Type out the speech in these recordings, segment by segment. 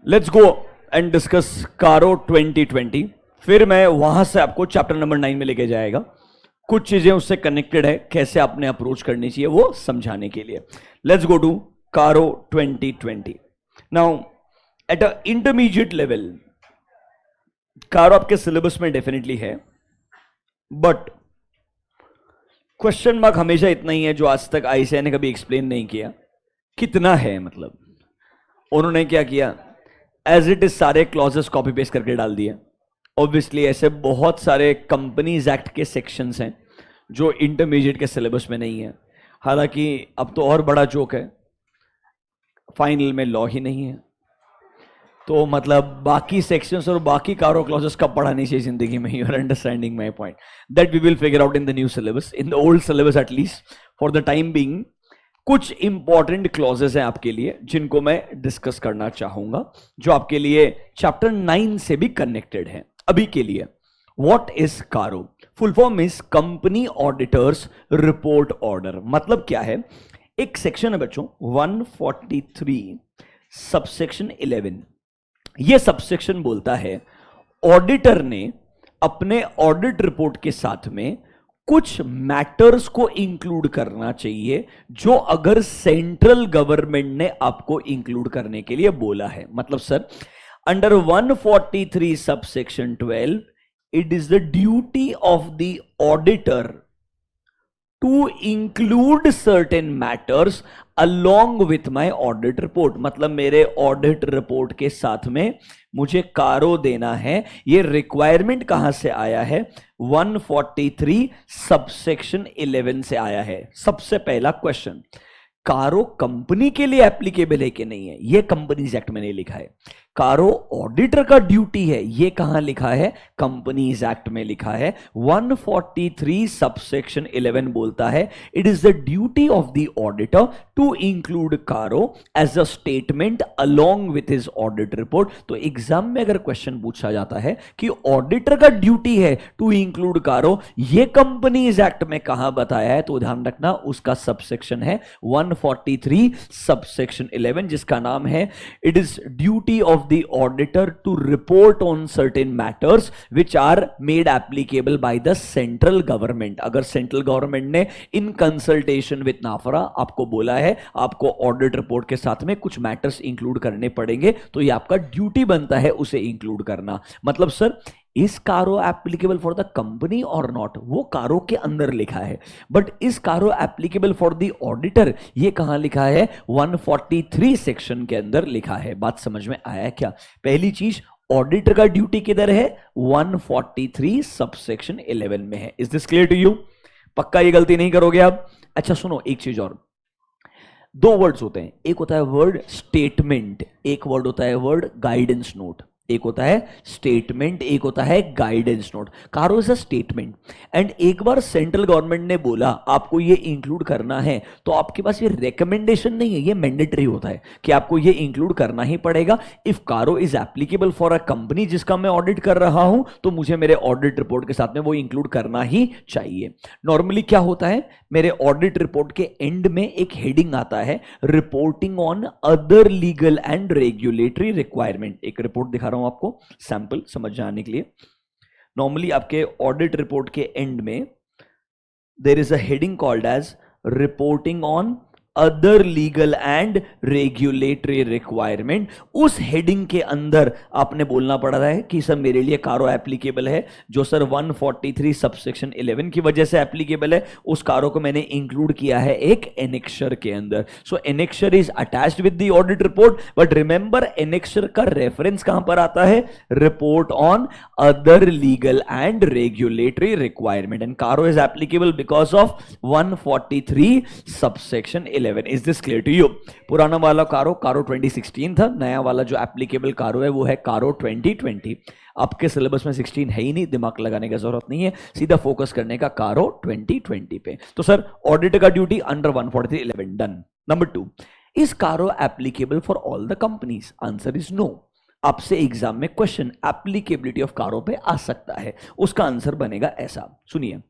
Let's go and discuss कारो 2020। फिर मैं वहां से आपको चैप्टर नंबर 9 में लेके जाएगा। कुछ चीजें उससे कनेक्टेड है, कैसे आपने अप्रोच करनी चाहिए वो समझाने के लिए। लेट्स गो टू कारो 2020। Now at a intermediate level कारो आपके सिलेबस में डेफिनेटली है, बट क्वेश्चन मार्क हमेशा इतना ही है जो आज तक आईसीआई ने कभी एक्सप्लेन नहीं किया। कितना है मतलब उन्होंने क्या किया, एज इट इज सारे क्लॉजेस कॉपी पेस्ट करके डाल दिए। ऑब्वियसली ऐसे बहुत सारे कंपनीज एक्ट के सेक्शंस हैं जो इंटरमीडिएट के सिलेबस में नहीं है। हालांकि अब तो और बड़ा जोक है, फाइनल में लॉ ही नहीं है, तो मतलब बाकी सेक्शंस और बाकी कारो क्लॉजेस कब पढ़ानी चाहिए जिंदगी में। You are understanding my point that we will figure out in the new syllabus, in the old syllabus at least for the time being. कुछ इंपॉर्टेंट क्लॉजेस हैं आपके लिए जिनको मैं डिस्कस करना चाहूंगा, जो आपके लिए चैप्टर 9 से भी कनेक्टेड है। अभी के लिए व्हाट इज कारो? Full form is company auditors report order. मतलब क्या है, एक सेक्शन है बच्चों 143 सबसेक्शन 11। यह सबसेक्शन बोलता है ऑडिटर ने अपने ऑडिट रिपोर्ट के साथ में कुछ मैटर्स को इंक्लूड करना चाहिए जो अगर सेंट्रल गवर्नमेंट ने आपको इंक्लूड करने के लिए बोला है। मतलब sir under 143 subsection 12 it is the duty of the auditor to include certain matters along with my audit report. मतलब मेरे ऑडिट रिपोर्ट के साथ में मुझे कारो देना है। ये रिक्वायरमेंट कहां से आया है? 143 सबसेक्शन 11 से आया है। सबसे पहला क्वेश्चन, कारो कंपनी के लिए एप्लीकेबल है कि नहीं है? ये कंपनीज एक्ट में नहीं लिखा है। कारो ऑडिटर का ड्यूटी है, ये कहां लिखा है? कंपनीज एक्ट में लिखा है। 143 सबसेक्शन 11 बोलता है it is the duty of the auditor to include CARO as a statement along with his audit report. तो एग्जाम में अगर क्वेश्चन पूछा जाता है कि ऑडिटर का ड्यूटी है टू इंक्लूड कारो, ये कंपनीज एक्ट में कहां बताया है, तो ध्यान रखना उसका सबसेक्शन है 143 सबसेक्शन 11, जिसका नाम है it is duty of the auditor to report on certain matters which are made applicable by the central government। अगर सेंट्रल गवर्नमेंट ने इन कंसल्टेशन विथ नाफरा आपको बोला है आपको ऑडिट रिपोर्ट के साथ में कुछ मैटर्स इंक्लूड करने पड़ेंगे, तो ये आपका ड्यूटी बनता है उसे इंक्लूड करना। मतलब sir is CARO applicable for the company और नॉट, वो कारो के अंदर लिखा है, but is CARO applicable for the auditor, ये कहां लिखा है? 143 सेक्शन के अंदर लिखा है। बात समझ में आया क्या? पहली चीज, ऑडिटर का ड्यूटी किधर है? 143 सबसेक्शन 11 में है। Is this clear to you? पक्का ये गलती नहीं करोगे आप? अच्छा सुनो, एक चीज और, दो वर्ड्स होते हैं, एक होता है वर्ड स्टेटमेंट, एक वर्ड होता है वर्ड गाइडेंस नोट। एक होता है स्टेटमेंट, एक होता है गाइडेंस नोट। कारो इज अ स्टेटमेंट एंड एक बार सेंट्रल गवर्नमेंट ने बोला आपको ये इंक्लूड करना है, तो आपके पास ये रिकमेंडेशन नहीं है, ये मैंडेटरी होता है कि आपको ये इंक्लूड करना ही पड़ेगा। इफ कारो is applicable for a company जिसका मैं ऑडिट कर रहा हूं, तो मुझे मेरे ऑडिट रिपोर्ट के साथ में वो इंक्लूड करना ही चाहिए। नॉर्मली क्या होता है, मेरे ऑडिट रिपोर्ट के एंड में एक हेडिंग आता है reporting on other legal and regulatory requirement. एक रिपोर्ट दिखा रहा हूं आपको सैंपल समझ जाने के लिए। नॉर्मली आपके ऑडिट रिपोर्ट के एंड में there is a heading called as reporting on other legal and regulatory requirement. उस हेडिंग के अंदर आपने बोलना पड़ रहा है कि सर मेरे लिए कारो एप्लीकेबल है, जो सर 143 सबसेक्शन 11 की वजह से एप्लीकेबल है, उस कारो को मैंने इंक्लूड किया है एक एनेक्शर के अंदर। So annexure is attached with the audit report, but remember annexure का रेफरेंस कहां पर आता है? Report on other legal and regulatory requirement, and CARO is applicable because of 143 subsection 11। Is this clear to you? पुराना वाला कारो 2016 था, नया वाला जो एप्लीकेबल कारो है वो है कारो 2020। आपके सिलेबस में 16 है ही नहीं, दिमाग लगाने की जरूरत नहीं है, सीधा फोकस करने का कारो 2020 पे। तो सर ऑडिटर का duty under 143(11) done. Number 2, is CARO applicable for all the companies? Answer is no. आपसे एग्जाम में क्वेश्चन एप्लीकेबिलिटी ऑफ कारो पे आ सकता है, उसका आंसर बनेगा ऐसा, सुनिए,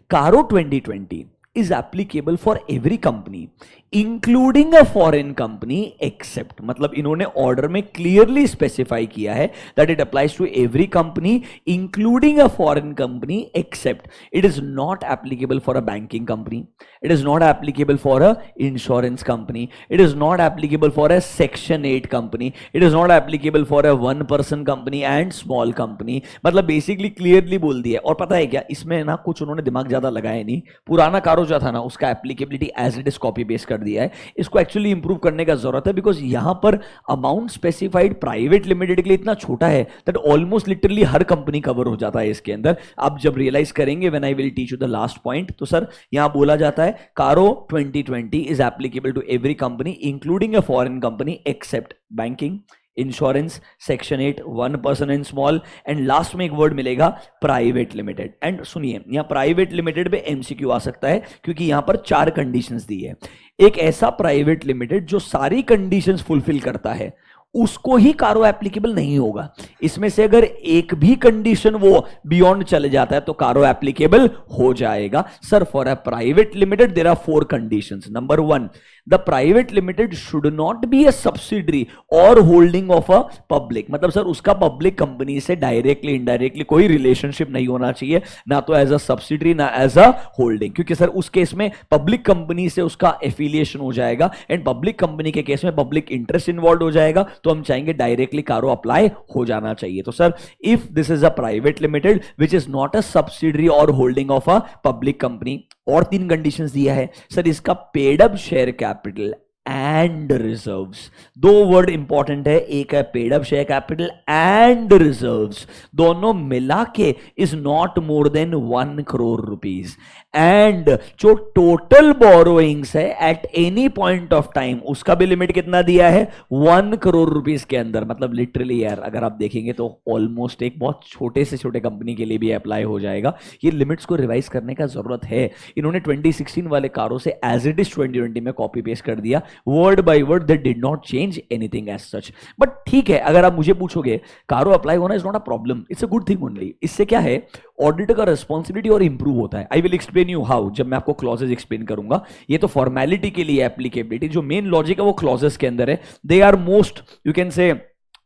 कारो 2020 is applicable for every company including a foreign company except, मतलब इन्होंने ऑर्डर में क्लियरली स्पेसिफाई किया है that it applies to every company including a foreign company except it is not applicable for a banking company, it is not applicable for a insurance company, it is not applicable for a section 8 company, it is not applicable for a one person company and small company. मतलब basically clearly बोल दिया। और पता है क्या, इसमें ना कुछ उन्होंने दिमाग ज्यादा लगाया नहीं, पुराना कारो जो था ना उसका applicability as it is copy paste कर दिया है। इसको एक्चुअली इंप्रूव करने का जरूरत है बिकॉज यहां पर अमाउंट स्पेसिफाइड प्राइवेट लिमिटेड के लिए इतना छोटा है दैट ऑलमोस्ट लिटरली हर कंपनी कवर हो जाता है इसके अंदर। आप जब रियलाइज करेंगे when I will teach you the last point, तो सर यहां बोला जाता है CARO 2020 is applicable to every company including a foreign company except banking, insurance, section 8, one person and small, and last में एक वर्ड मिलेगा private limited. And सुनिए, यहां प्राइवेट लिमिटेड पे एमसीक्यू आ सकता है क्योंकि यहां पर 4 कंडीशंस दी है। एक ऐसा प्राइवेट लिमिटेड जो सारी कंडीशंस फुलफिल करता है उसको ही कारो एप्लीकेबल नहीं होगा। इसमें से अगर एक भी कंडीशन वो बियॉन्ड चले जाता है तो कारो एप्लीकेबल हो जाएगा। Sir for a private limited there are 4 conditions. Number 1, the private limited should not be a subsidiary और होल्डिंग ऑफ अ पब्लिक, मतलब सर उसका पब्लिक कंपनी से डायरेक्टली इनडायरेक्टली कोई रिलेशनशिप नहीं होना चाहिए, ना तो एज अ सब्सिडरी ना एज अ होल्डिंग, क्योंकि सर उस केस में पब्लिक कंपनी से उसका एफिलिएशन हो जाएगा एंड पब्लिक कंपनी के केस में पब्लिक इंटरेस्ट इन्वॉल्व हो जाएगा, तो हम चाहेंगे डायरेक्टली कारो अप्लाई हो जाना चाहिए। तो sir if this is a private limited which is not a subsidiary और holding of a public company, और 3 कंडीशंस दिया है सर, इसका paid up share capital and reserves. 2 word important है, एक है paid up share capital and reserves, दोनों मिला के is not more than 1 crore rupees, and जो टोटल बोरोइंग्स है at any point of time उसका भी लिमिट कितना दिया है 1 करोड़ रुपीज के अंदर। मतलब लिटरली यार अगर आप देखेंगे तो ऑलमोस्ट एक बहुत छोटे से छोटे कंपनी के लिए भी अप्लाई हो जाएगा। ये लिमिट्स को रिवाइज करने का जरूरत है। इन्होंने 2016 वाले कारों से एज इट इज 2020 में कॉपी पेस्ट कर दिया, word by word, they did not change anything as such. But ठीक है, अगर आप मुझे पूछोगे कारो अप्लाई होना is not a problem, it's a good thing only. इससे क्या है, ऑडिटर का रिस्पॉन्सिबिलिटी और इंप्रूव होता है। I will explain you how जब मैं आपको क्लॉजेस एक्सप्लेन करूंगा। ये तो फॉर्मेलिटी के लिए एप्लीकेबिलिटी, जो मेन लॉजिक है वो क्लॉजेस के अंदर है। They are most you can say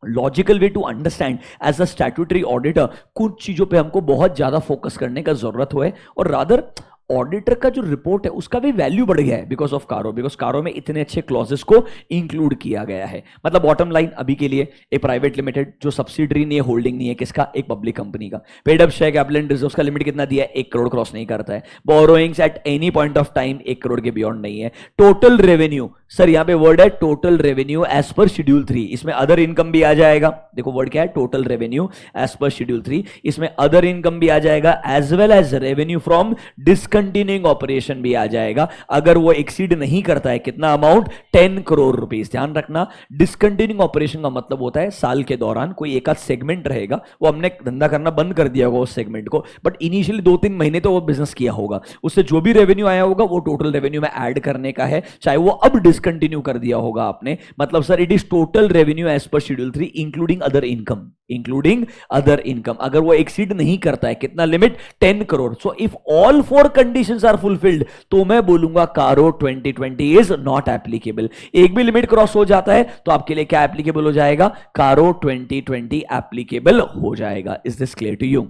logical way to understand as a statutory auditor. कुछ चीजों पे हमको बहुत ज्यादा फोकस करने का जरूरत हुआ है, और रादर ऑडिटर का जो रिपोर्ट है उसका भी वैल्यू बढ़ गया है बिकॉज ऑफ कारो, बिकॉज कारो में इतने अच्छे क्लॉजेस को इंक्लूड किया गया है। मतलब बॉटम लाइन अभी के लिए एक प्राइवेट लिमिटेड जो सब्सिडरी नहीं है, होल्डिंग नहीं है, किसका, एक पब्लिक कंपनी का। Paid up share capital and reserves का लिमिट कितना दिया है, 1 करोड़ क्रॉस नहीं करता है। Borrowings eight any point of time 1 crore के बियॉन्ड नहीं है। टोटल रेवेन्यू, सर यहां पे वर्ड है total revenue as per schedule 3, इसमें अदर इनकम भी आ जाएगा। देखो वर्ड क्या है, total revenue as per schedule 3, इसमें अदर इनकम भी आ जाएगा as well as revenue from discontinuing operation भी आ जाएगा। अगर वो एक्सीड नहीं करता है कितना अमाउंट, 10 करोड़ रुपीस। ध्यान रखना, डिसकंटिन्यूइंग ऑपरेशन का मतलब होता है साल के दौरान कोई एक आध सेगमेंट रहेगा, वो हमने धंधा करना बंद कर दिया होगा उस सेगमेंट को, बट इनिशियली 2-3 महीने तो वो बिजनेस किया होगा, उससे जो भी रेवेन्यू आया होगा वो टोटल रेवेन्यू में ऐड करने का है, चाहे वो अब डिसकंटिन्यू कर दिया होगा आपने। मतलब sir it is total revenue as per schedule 3 including other income, including other income. अगर वो एक्सीड नहीं करता है कितना limit, 10 crore. So if all 4 conditions are fulfilled तो मैं बोलूंगा कारो 2020 इज नॉट एप्लीकेबल। एक भी लिमिट क्रॉस हो जाता है तो आपके लिए क्या एप्लीकेबल हो जाएगा, कारो 2020 एप्लीकेबल हो जाएगा। Is this clear to you?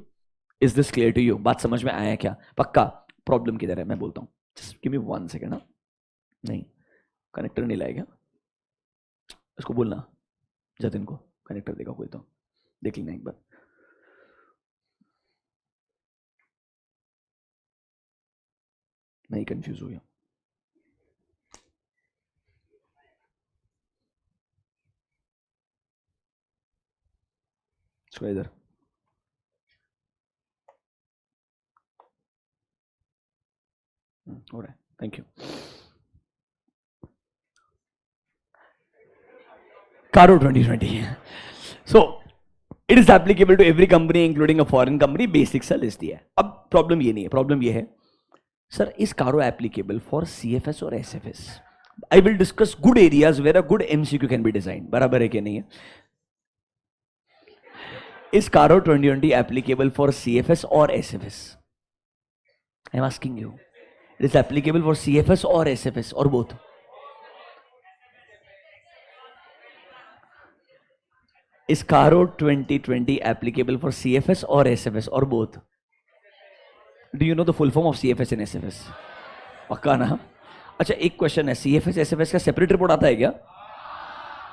Is this clear to you? बात समझ में आया क्या? पक्का? प्रॉब्लम किधर है मैं बोलता हूं, जस्ट गिव मी 1 सेकंड। नहीं कनेक्टर नहीं लाएगा, इसको बोलना जतिन को कनेक्टर देगा कोई तो देख लेना एक बार। नहीं कंफ्यूज हो गया, इसको इधर हो रहा है। Thank you. CARO 2020, so it is applicable to every company including a foreign company. Basic सा लिस्ट दिया है। अब प्रॉब्लम ये नहीं है, प्रॉब्लम ये है sir is CARO applicable for CFS और SFS? I will discuss good areas where a good MCQ can be design. बराबर है कि नहीं है? Is CARO 2020 applicable for CFS और SFS? I am asking you, it is applicable for CFS और SFS और both. Is Caro 2020 applicable for CFS or SFS or both? Do you know the full form of CFS and SFS? पक्का ना? अच्छा एक question है, CFS SFS का separate report आता है क्या?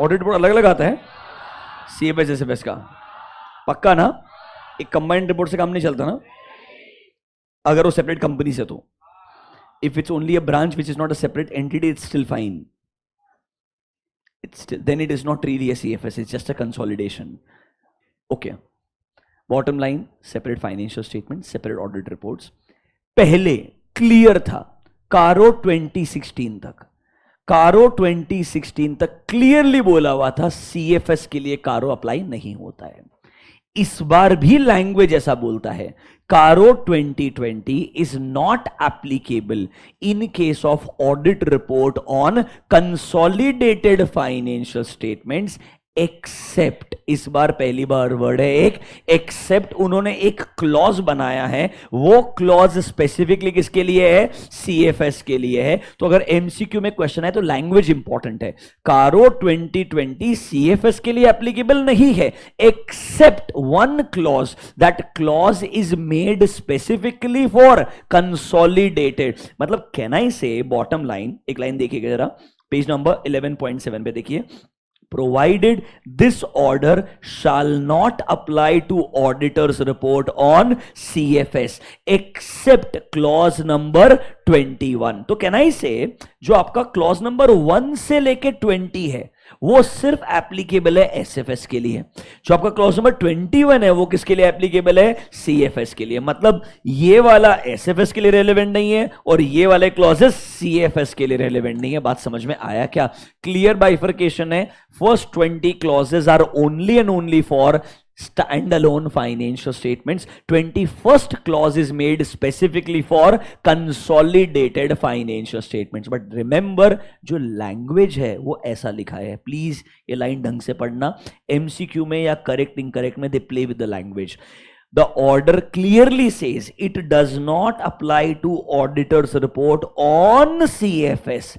ऑडिट रिपोर्ट अलग अलग आता है CFS SFS का? पक्का ना? एक कंबाइंड रिपोर्ट से काम नहीं चलता ना, अगर वो सेपरेट कंपनी से तो. If it's only a branch which is not a separate entity, it's still fine. Then it is not really a CFS, it's just a consolidation. Okay. Bottom line, separate financial statements, separate audit reports. पहले clear था कारो 2016 तक. कारो 2016 तक clearly बोला हुआ था CFS के लिए कारो अप्लाई नहीं होता है. इस बार भी लैंग्वेज ऐसा बोलता है, CARO 2020 is not applicable in case of audit report on consolidated financial statements except. इस बार पहली बार वर्ड है एक एक्सेप्ट. उन्होंने एक क्लॉज बनाया है, वो क्लॉज स्पेसिफिकली किसके लिए है? CFS के लिए है. तो अगर MCQ में क्वेश्चन है तो लैंग्वेज इंपॉर्टेंट है. कारो 2020 CFS के लिए एप्लीकेबल नहीं है except one clause. That clause is made specifically for consolidated. मतलब कैन आई से बॉटम लाइन, एक लाइन देखिएगा जरा, पेज नंबर 11.7 पे देखिए. Provided this order shall not apply to auditor's report on CFS except clause number 21. तो can I से जो आपका क्लॉज नंबर 1 से लेके 20 है वो सिर्फ एप्लीकेबल है SFS के लिए. जो आपका क्लॉज नंबर 21 है वो किसके लिए एप्लीकेबल है? CFS के लिए. मतलब ये वाला SFS के लिए रेलेवेंट नहीं है और ये वाले क्लॉजेस CFS के लिए रेलेवेंट नहीं है. बात समझ में आया क्या? क्लियर बाइफर्केशन है. First 20 clauses are only and only for standalone financial statements. 21st clause is made specifically for consolidated financial statements. But remember जो language है वो ऐसा लिखा है. प्लीज ये लाइन ढंग से पढ़ना. MCQ में या करेक्ट इनकरेक्ट में they play with the language. The order clearly says it does not apply to auditor's report on CFS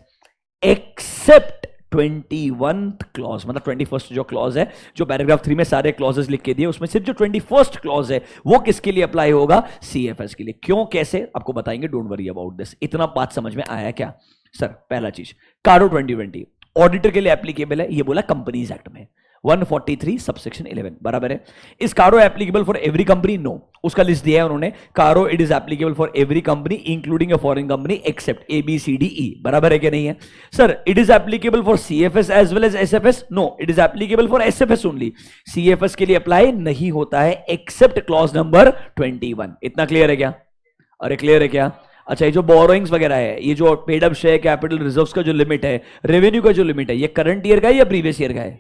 except 21th clause. मतलब 21st जो क्लॉज है, जो पैराग्राफ 3 में सारे क्लॉजेस लिख के दिए, उसमें सिर्फ जो 21st क्लॉज है वो किसके लिए अप्लाई होगा? CFS के लिए. क्यों कैसे आपको बताएंगे, डोंट वरी अबाउट दिस. इतना बात समझ में आया क्या सर? पहला चीज, कारो 2020 ऑडिटर के लिए एप्लीकेबल है, ये बोला कंपनीज एक्ट में 143 सबसेक्शन 11 बराबर है. इस CARO applicable for every company? No. उसका लिस्ट दिया है उन्होंने. CARO it is applicable for every company including a foreign company except ABCDE. बराबर है क्या नहीं है sir? It is applicable for CFS as well as SFS? No, it is applicable for SFS only. CFS के लिए apply नहीं होता है एक्सेप्ट क्लॉज नंबर 21. इतना क्लियर है क्या? अरे क्लियर है क्या? अच्छा, ये जो बोरोइंग्स वगैरह है, ये जो paid up share capital reserves का जो लिमिट है, रेवेन्यू का जो लिमिट है, ये करंट ईयर का है या प्रीवियस ईयर का है?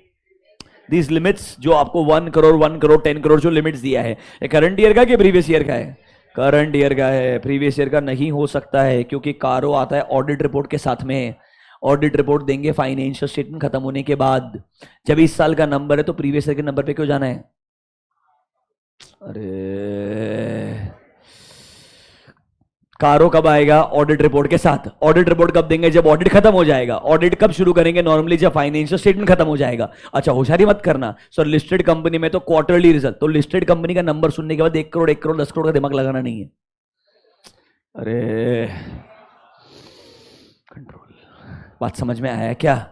These limits जो आपको 1 करोड़ 1 करोड़ 10 करोड़ जो लिमिट्स दिया है, ये करंट ईयर का कि प्रीवियस ईयर का है? करंट ईयर का है. प्रीवियस ईयर का नहीं हो सकता है क्योंकि कारो आता है ऑडिट रिपोर्ट के साथ में. ऑडिट रिपोर्ट देंगे फाइनेंशियल स्टेटमेंट खत्म होने के बाद. जब इस साल का नंबर है तो प्रीवियस ईयर के नंबर पे क्यों जाना है? अरे कारो कब आएगा? ऑडिट रिपोर्ट के साथ. ऑडिट रिपोर्ट कब देंगे? जब ऑडिट खत्म हो जाएगा. ऑडिट कब शुरू करेंगे? नॉर्मली जब फाइनेंशियल स्टेटमेंट खत्म हो जाएगा. अच्छा, होशियारी मत करना सर, लिस्टेड कंपनी में तो क्वार्टरली रिजल्ट. तो लिस्टेड कंपनी का नंबर सुनने के बाद 1 करोड़ 1 करोड़ 10 करोड़ का दिमाग लगाना नहीं है. अरे कंट्रोल. बात समझ में आया क्या?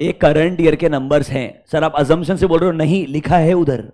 एक करंट ईयर के नंबर्स हैं सर. आप अजम्पशन से बोल रहे हो? नहीं, लिखा है उधर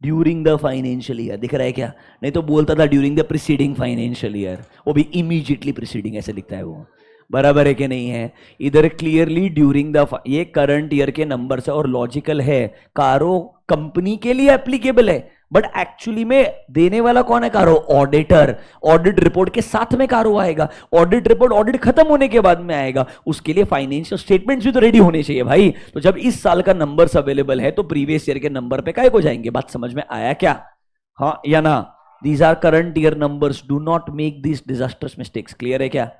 ड्यूरिंग द फाइनेंशियल ईयर. दिख रहा है क्या? नहीं तो बोलता था during the preceding financial year, वो भी इमीडिएटली प्रीसीडिंग ऐसे लिखता है वो. बराबर है कि नहीं है? इधर क्लियरली ड्यूरिंग द, ये करंट ईयर के नंबर से और लॉजिकल है. कारो कंपनी के लिए एप्लीकेबल है बट एक्चुअली में देने वाला कौन है? कारो ऑडिटर. ऑडिट रिपोर्ट के साथ में कारो आएगा. ऑडिट रिपोर्ट ऑडिट खत्म होने के बाद में आएगा. उसके लिए फाइनेंशियल स्टेटमेंट्स भी तो रेडी होने चाहिए भाई. तो जब इस साल का नंबर्स अवेलेबल है तो प्रीवियस ईयर के नंबर पे काहे को जाएंगे? बात समझ में आया क्या? हाँ या ना? These are current year numbers. Do not make this disasters mistakes. Clear है क्या?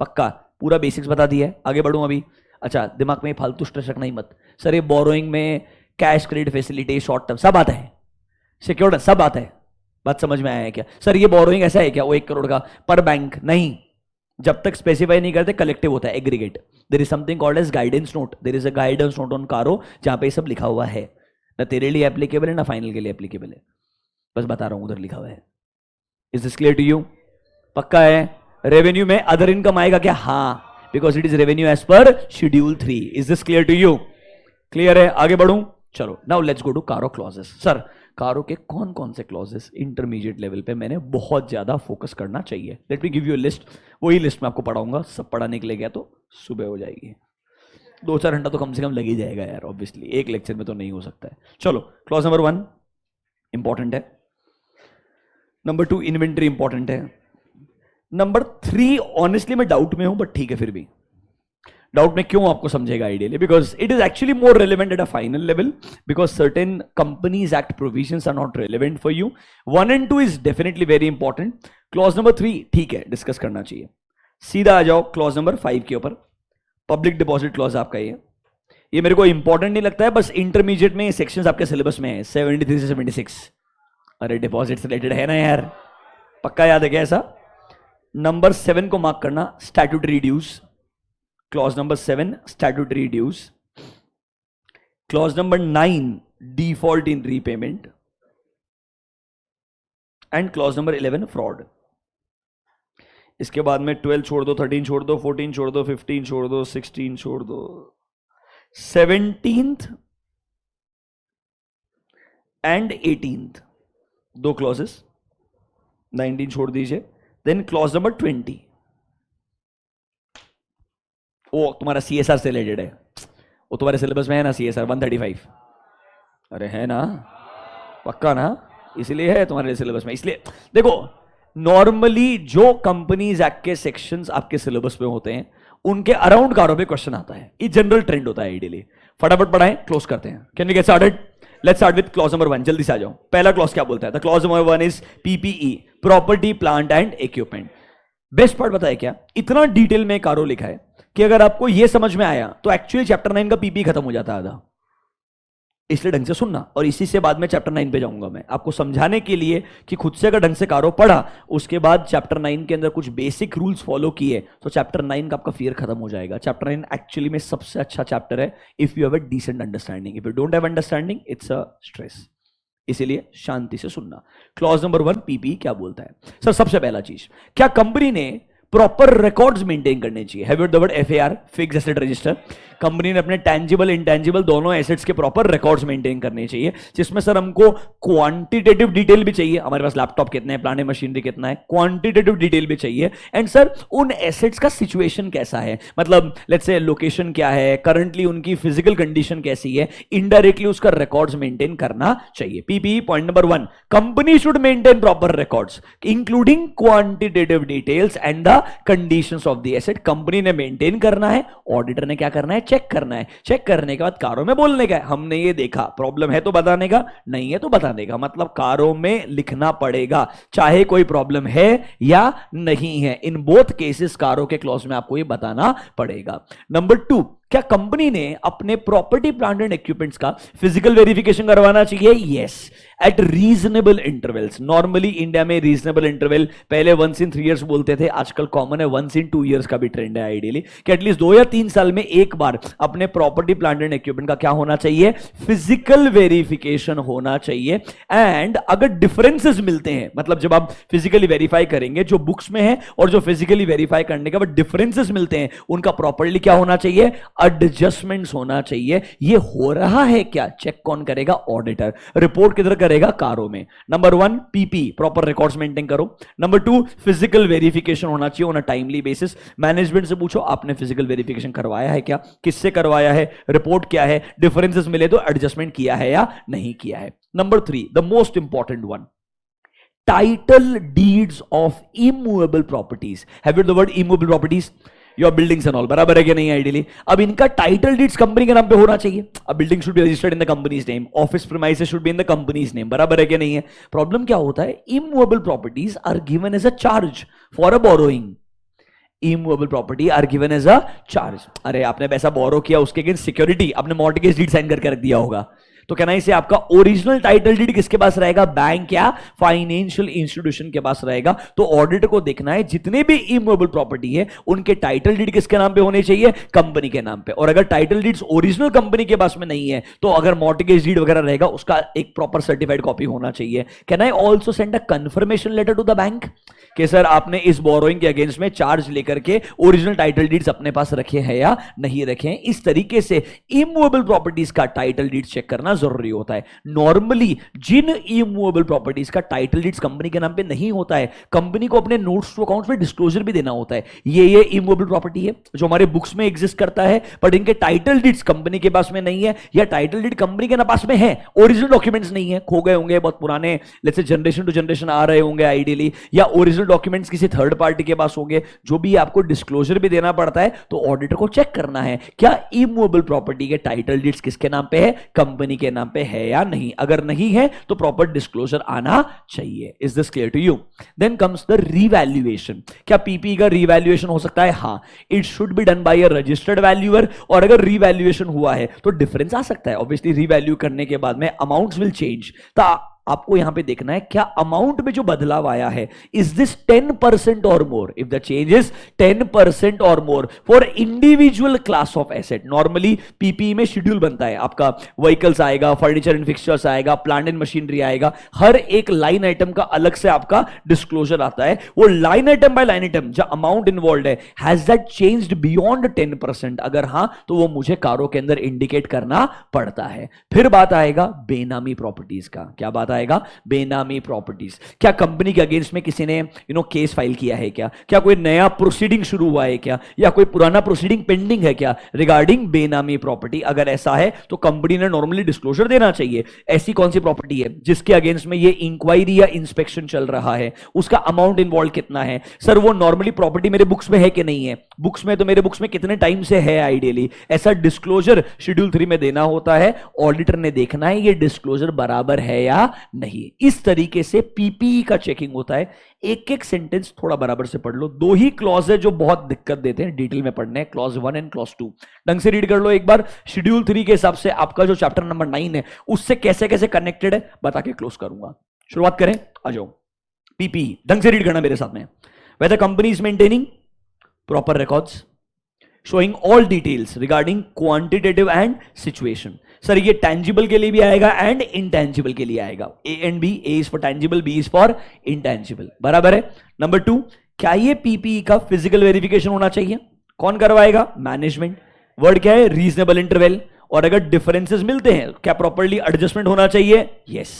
पक्का? पूरा बेसिक्स बता दिया है. आगे बढ़ूं अभी? अच्छा, दिमाग में फालतू स्ट्रेस रखना ही मत सर. ये बोरोइंग में cash credit facility, short term सब आता है, सिक्योर्ड सब आता है. बात समझ में आया है क्या? सर ये बोरोइंग ऐसा है क्या, वो 1 करोड़ का पर बैंक? नहीं, जब तक स्पेसिफाई नहीं करते कलेक्टिव होता है, aggregate. There is something called as guidance note, there is a guidance note on CARO जहां पे ये सब लिखा हुआ है, ना तेरे लिए एप्लीकेबल है ना फाइनल के लिए एप्लीकेबल है, बस बता रहा हूं उधर लिखा हुआ है। Is this clear to you? पक्का है? रेवेन्यू में अदर इनकम आएगा क्या? हाँ, because it is revenue as per schedule 3। Is this clear to you? Clear है? आगे बढ़ूं? चलो now let's go to CARO clauses. Sir CARO के कौन कौन से क्लॉजेस इंटरमीडिएट लेवल पे मैंने बहुत ज्यादा फोकस करना चाहिए? Let me give you a list. वही लिस्ट मैं आपको पढ़ाऊंगा, सब पढ़ाने के लिए गया तो सुबह हो जाएगी, 2-4 घंटा तो कम से कम लग ही जाएगा यार, ऑब्वियसली एक लेक्चर में तो नहीं हो सकता है। चलो, क्लॉज नंबर 1 इंपॉर्टेंट है, नंबर 2 इन्वेंट्री इंपॉर्टेंट है, नंबर 3 ऑनेस्टली मैं डाउट में हूं, बट ठीक है फिर भी डाउट में क्यों आपको समझेगा ideally, because it is actually more relevant at a final level, because certain companies act provisions are not relevant for you. 1 and 2 इज definitely very important. Clause number 3 ठीक है, डिस्कस करना चाहिए। सीधा आ जाओ क्लॉज नंबर 5 के ऊपर, पब्लिक डिपॉजिट क्लॉज आपका ये मेरे को इंपॉर्टेंट नहीं लगता है, बस इंटरमीडिएट में सेक्शंस आपके सिलेबस में है 73 से 76। अरे डिपॉजिट से रिलेटेड है ना यार, पक्का याद है क्या ऐसा? नंबर 7 को मार्क करना, statutory dues. Clause number 7 statutory dues. Clause number 9 default in repayment, and clause number 11 fraud. इसके बाद में 12 छोड़ दो, 13 छोड़ दो, 14 छोड़ दो, 15 छोड़ दो, 16 छोड़ दो, 17th एंड 18th 2 क्लॉजेस, 19 छोड़ दीजिए। देन क्लॉज नंबर 20 वो तुम्हारा सीएसआर से रिलेटेड है, वो तुम्हारे सिलेबस में है ना, सीएसआर 135। अरे है ना, पक्का ना, इसलिए है तुम्हारे सिलेबस में। इसलिए देखो, नॉर्मली जो कंपनीज एक्ट के सेक्शंस आपके सिलेबस में होते हैं उनके अराउंड कारों पे क्वेश्चन आता है, ये जनरल ट्रेंड होता है आइडियली। फटाफट पढ़ाएं, क्लोज करते हैं। Can we get started? Let's start with clause number 1। जल्दी से आ जाओ। पहला क्लॉज क्या बोलता है? The clause number 1 is PPE, property plant and equipment. Best part बताए क्या, इतना डिटेल में कारो लिखा है कि अगर आपको यह समझ में आया तो एक्चुअली चैप्टर 9 का पीपी खत्म हो जाता आधा। इसलिए ढंग से सुनना, और इसी से बाद में चैप्टर 9 पे जाऊंगा मैं आपको समझाने के लिए कि खुद से अगर ढंग से कारो पढ़ा, उसके बाद चैप्टर 9 के अंदर कुछ बेसिक रूल्स फॉलो किए, तो चैप्टर 9 का आपका फियर खत्म हो जाएगा। चैप्टर 9 एक्चुअली में सबसे अच्छा चैप्टर है if you have a decent understanding. If you don't have understanding, it's a stress. इसीलिए शांति से सुनना। क्लॉज नंबर 1 पीपी क्या बोलता है? सर सबसे पहला चीज, क्या कंपनी ने प्रॉपर रिकॉर्ड्स मेंटेन करने चाहिए? Have you the word FAR, fixed asset register. Company ने अपने टैंजिबल इंटैंजिबल दोनों एसेट्स के प्रॉपर रिकॉर्ड्स मेंटेन करने चाहिए, जिसमें सर हमको क्वांटिटेटिव डिटेल भी चाहिए, हमारे पास लैपटॉप कितने हैं, प्लांट मशीनरी कितना है, क्वांटिटेटिव डिटेल भी चाहिए। एंड सर उन एसेट्स का सिचुएशन कैसा है, मतलब लेट्स से लोकेशन क्या है, करंटली उनकी फिजिकल कंडीशन कैसी है, इनडायरेक्टली उसका रिकॉर्ड्स मेंटेन करना चाहिए। PP point number 1, company should maintain proper records including quantitative details and the conditions of the asset. Company ने मेंटेन करना है, ऑडिटर ने क्या करना है? चेक करना है। चेक करने के बाद कारों में बोलने का है, हमने ये देखा, प्रॉब्लम है तो बताने का, नहीं है तो बताने का, मतलब कारों में लिखना पड़ेगा चाहे कोई प्रॉब्लम है या नहीं है। इन बोथ केसेस कारों के क्लॉज में आपको ये बताना पड़ेगा। नंबर 2, क्या कंपनी ने अपने प्रॉपर्टी प्लांट एंड इक्विपमेंट्स का फिजिकल वेरिफिकेशन करवाना चाहिए? Yes, eight reasonable intervals. Normally India में रीजनेबल इंटरवल पहले 1 in 3 years बोलते थे, आजकल कॉमन है 1 in 2 years का भी ट्रेंड है आइडियली, कि एटलीस्ट 2 या 3 साल में एक बार अपने प्रॉपर्टी प्लांट एंड इक्विपमेंट का क्या होना चाहिए? फिजिकल वेरिफिकेशन होना चाहिए। एंड अगर डिफरेंसेस मिलते हैं, मतलब जब आप फिजिकली वेरीफाई करेंगे, जो बुक्स में है और जो फिजिकली वेरीफाई करने के बाद डिफरेंसेस मिलते हैं, उनका प्रॉपर्ली क्या होना चाहिए? एडजस्टमेंट्स होना चाहिए। ये हो रहा है क्या? चेक कौन करेगा? ऑडिटर। रिपोर्ट किधर करेगा? कारों में। Number 1 PP, proper records maintain करो। नंबर 2 फिजिकल वेरिफिकेशन होना चाहिए on a timely basis. Management से पूछो आपने फिजिकल वेरिफिकेशन करवाया है क्या, किससे करवाया है, रिपोर्ट क्या है, डिफरेंसेस मिले तो एडजस्टमेंट किया है या नहीं किया है। Number 3 the most important one, title deeds of immovable properties. Have you the word immovable properties? Your buildings and all, बराबर है कि नहीं आइडियली? अब इनका टाइटल डीड्स कंपनी के नाम पे होना चाहिए। अब building should be registered in the company's name, office premises should be in the company's name, बराबर है कि नहीं है? प्रॉब्लम क्या होता है, immovable properties are given as a charge for a borrowing. Immovable property are given as a charge. अरे आपने पैसा बोरो किया, उसके अगेंस्ट सिक्योरिटी आपने मॉर्टगेज डीड साइन करके रख दिया होगा, तो कहना इसे आपका ओरिजिनल टाइटल डीड किसके पास रहेगा? बैंक या फाइनेंशियल इंस्टीट्यूशन के पास रहेगा। तो ऑडिटर को देखना है जितने भी इमूवेबल प्रॉपर्टी है उनके टाइटल डीड किसके नाम पे होने चाहिए? कंपनी के नाम पे। और अगर टाइटल डीड्स ओरिजिनल कंपनी के पास में नहीं है तो अगर मॉर्टगेज डीड वगैरह रहेगा उसका एक प्रॉपर सर्टिफाइड कॉपी होना चाहिए। Can I also send a confirmation letter to the bank कि सर आपने इस बोरोइंग के अगेंस्ट में चार्ज लेकर के ओरिजिनल टाइटल डीड्स अपने पास रखे हैं या नहीं रखे हैं। इस तरीके से इमूवेबल प्रॉपर्टीज का टाइटल डीड चेक करना जरूरी होता है। नॉर्मली जिन इमूवेबल प्रॉपर्टीज का टाइटल डीड्स कंपनी के नाम पे नहीं होता है, कंपनी को अपने नोट्स टू अकाउंट्स में डिस्क्लोजर भी देना होता है, ये इमूवेबल प्रॉपर्टी है जो हमारे बुक्स में एग्जिस्ट करता है बट इनके टाइटल डीड्स कंपनी के पास में नहीं है, या टाइटल डीड कंपनी के पास में है, ओरिजिनल डॉक्यूमेंट्स नहीं है, खो गए होंगे, बहुत पुराने, let's say generation to generation आ रहे होंगे आइडियली, या ओरिजिनल डॉक्यूमेंट्स किसी थर्ड पार्टी के पास होंगे, जो भी आपको डिस्क्लोजर भी देना पड़ता है। तो ऑडिटर को चेक करना है क्या इमूवेबल प्रॉपर्टी के टाइटल डीड्स किसके नाम पे है? कंपनी के नाम पे है या नहीं। अगर नहीं है तो प्रॉपर डिस्क्लोजर आना चाहिए। Is this clear to you? Then comes the revaluation. क्या पीपी का रीवैल्यूएशन हो सकता है? हाँ, it should be done by a registered valuer. और अगर रीवैल्यूएशन हुआ है तो डिफरेंस आ सकता है, ऑब्वियसली रीवैल्यू करने के बाद में अमाउंट्स विल चेंज। तो आपको यहां पे देखना है क्या अमाउंट में जो बदलाव आया है, इज दिस 10% और मोर? इफ द चेंज इज 10% और more for individual class of asset, normally PPE में शेड्यूल बनता है, आपका व्हीकल्स आएगा, फर्नीचर एंड फिक्सचर्स आएगा, प्लांट एंड मशीनरी आएगा, हर एक लाइन आइटम का अलग से आपका डिस्क्लोजर आता है। वो line item by line item जो अमाउंट इन्वॉल्व है, हैज दैट चेंज्ड बियॉन्ड 10%? अगर हां तो वो मुझे कारों के अंदर इंडिकेट करना पड़ता है। फिर बात आएगा बेनामी प्रॉपर्टीज का। क्या बात आएगा? बेनामी प्रॉपर्टीज। क्या कंपनी के अगेंस्ट में किसी ने केस फाइल किया है क्या? क्या कोई नया प्रोसीडिंग शुरू हुआ है क्या? या कोई पुराना प्रोसीडिंग पेंडिंग है क्या रिगार्डिंग बेनामी प्रॉपर्टी? अगर ऐसा है तो कंपनी ने नॉर्मली डिस्क्लोजर देना चाहिए। ऐसी कौन सी प्रॉपर्टी है जिसके अगेंस्ट में ये इंक्वायरी या इंस्पेक्शन चल रहा है? उसका अमाउंट इन्वॉल्व कितना है? सर वो नॉर्मली प्रॉपर्टी मेरे बुक्स में है कि नहीं है? बुक्स में तो मेरे बुक्स में कितने टाइम से है आइडियली? ऐसा डिस्क्लोजर शेड्यूल 3 में देना होता है। ऑडिटर ने देखना है ये डिस्क्लोजर बराबर है या नहीं। इस तरीके से पीपीई का चेकिंग होता है। एक एक सेंटेंस थोड़ा बराबर से पढ़ लो। दो ही क्लॉज है जो बहुत दिक्कत देते हैं, डिटेल में पढ़ने, क्लॉज 1 एंड क्लॉज 2। ढंग से रीड कर लो एक बार। शेड्यूल 3 के हिसाब से आपका जो चैप्टर नंबर 9 है उससे कैसे कैसे कनेक्टेड है बता के क्लोज करूंगा। शुरुआत करें, आ जाओ। पीपीई ढंग से रीड करना मेरे साथ में। Weather company is maintaining proper records showing all details regarding quantitative and situation। Sir ये tangible के लिए भी आएगा एंड intangible के लिए आएगा। A and B, A is for tangible, B is for intangible। बराबर है। नंबर 2, क्या ये पीपीई का फिजिकल वेरिफिकेशन होना चाहिए? कौन करवाएगा? मैनेजमेंट। वर्ड क्या है? Reasonable interval. और अगर डिफरेंसेस मिलते हैं क्या प्रॉपर्ली एडजस्टमेंट होना चाहिए? यस,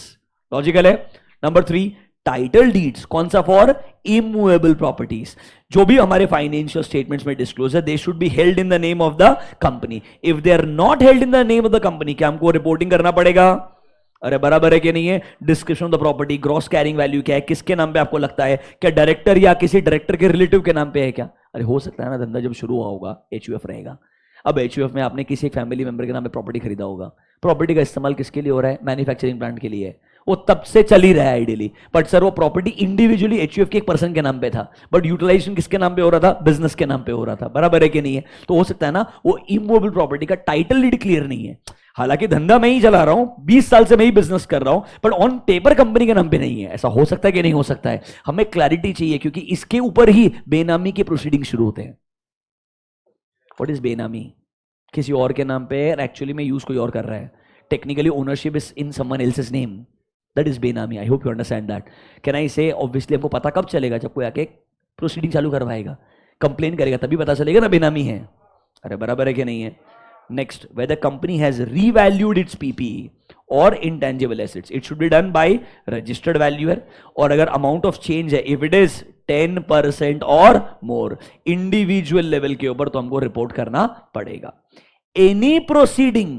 लॉजिकल है। नंबर 3, टाइटल डीड्स कौन सा? For immovable properties. जो भी हमारे फाइनेंशियल स्टेटमेंट्स में disclosure, they should be held in the name of the company. If they are not held in the name of the company, क्या हमको reporting करना पड़ेगा? अरे बराबर है कि नहीं है? Description of the property, gross carrying value क्या है, किसके नाम पे आपको लगता है? क्या डायरेक्टर या किसी डायरेक्टर के रिलेटिव के नाम पे है क्या? अरे हो सकता है ना, धंधा जब शुरू हुआ होगा एचयूएफ रहेगा। अब एचयूएफ में आपने किसी फैमिली मेंबर के नाम पे प्रॉपर्टी खरीदा होगा। प्रॉपर्टी का इस्तेमाल किसके लिए हो रहा है? मैन्युफैक्चरिंग प्लांट के लिए। वो तब से चल ही रहा है आइडियली, बट सर वो प्रॉपर्टी इंडिविजुअली एचयूएफ के एक पर्सन के नाम पे था, बट यूटिलाइजेशन किसके नाम पे हो रहा था? बिजनेस के नाम पे हो रहा था। बराबर है कि नहीं है? तो हो सकता है ना वो इमूवेबल प्रॉपर्टी का टाइटल डीड क्लियर नहीं है। हालांकि धंधा मैं ही चला रहा हूं, 20 साल से मैं ही बिजनेस कर रहा हूं, पर ऑन पेपर कंपनी के नाम पे नहीं है। ऐसा हो सकता है कि नहीं हो सकता है? हमें क्लैरिटी चाहिए क्योंकि इसके ऊपर ही बेनामी के प्रोसीडिंग शुरू होते हैं। व्हाट इज बेनामी? किसी और के नाम पे एक्चुअली में यूज कोई और कर रहा है, technically ownership is in someone else's name, that is benami. I hope you understand that. Can I say obviously हमको पता कब चलेगा? जब कोई आके प्रोसीडिंग चालू करवाएगा, कंप्लेन करेगा, तभी पता चलेगा ना बेनामी है। अरे बराबर है कि नहीं है? Next, whether company has revalued its PPE और intangible assets, it should be done by registered valuer. और अगर अमाउंट ऑफ चेंज है, इफ इट इज 10% और मोर इंडिविजुअल लेवल के ऊपर, तो हमको रिपोर्ट करना पड़ेगा। एनी प्रोसीडिंग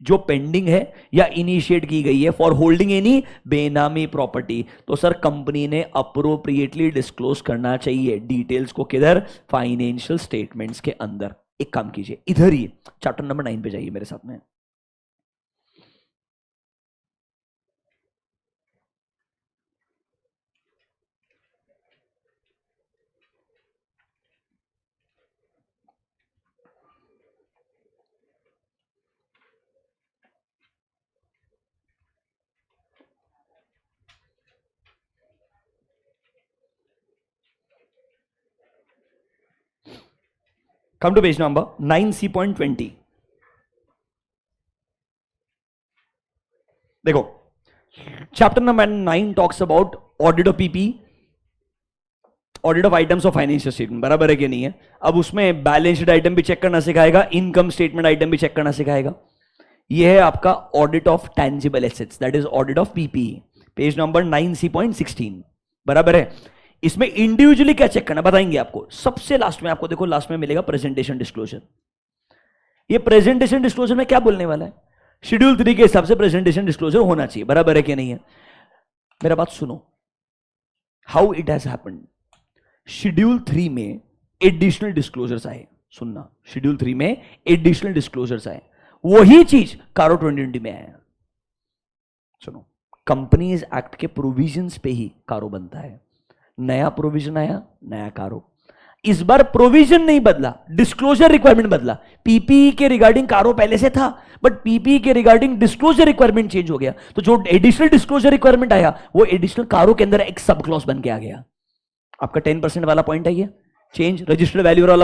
जो पेंडिंग है या इनिशिएट की गई है फॉर होल्डिंग एनी बेनामी प्रॉपर्टी, तो सर कंपनी ने अप्रोप्रिएटली डिस्क्लोज करना चाहिए डिटेल्स को। किधर? फाइनेंशियल स्टेटमेंट्स के अंदर। एक काम कीजिए, इधर ही चैप्टर नंबर 9 पे जाइए मेरे साथ में। Come to page number 9C.20. देखो, chapter number 9 talks about audit of PP, audit of items of financial statement. बराबर है कि नहीं है? अब उसमें बैलेंस शीट आइटम भी चेक करना सिखाएगा, इनकम स्टेटमेंट आइटम भी चेक करना सिखाएगा. यह है आपका audit of tangible assets, that is audit of PP, page number 9C.16. बराबर है? इसमें इंडिविजुअली क्या चेक करना बताएंगे आपको. सबसे लास्ट में आपको देखो, लास्ट में मिलेगा प्रेजेंटेशन डिस्क्लोजर. ये प्रेजेंटेशन डिस्क्लोजर में क्या बोलने वाला है? शेड्यूल 3 के हिसाब से प्रेजेंटेशन डिस्क्लोजर होना चाहिए. बराबर है कि नहीं है? मेरा बात सुनो, how it has happened. Schedule 3 में एडिशनल डिस्क्लोजर्स आए. सुनना, शेड्यूल 3 में एडिशनल डिस्क्लोजर्स आए. वही चीज कारो 2020 में आया. सुनो, कंपनीज एक्ट के प्रोविजंस पे ही कारो बनता है. नया प्रोविजन आया, नया कारो. इस बार प्रोविजन नहीं बदला, डिस्क्लोजर रिक्वायरमेंट बदला. पीपीई के रिगार्डिंग कारो पहले से था, बट पीपीई के रिगार्डिंग डिस्क्लोजर रिक्वायरमेंट चेंज हो गया. तो जो एडिशनल डिस्क्लोजर रिक्वायरमेंट आया वो एडिशनल कारो के अंदर एक सब क्लॉज बन के आ गया. आपका 10% वाला पॉइंट है ये चेंज, रजिस्टर्ड वैल्यू वाला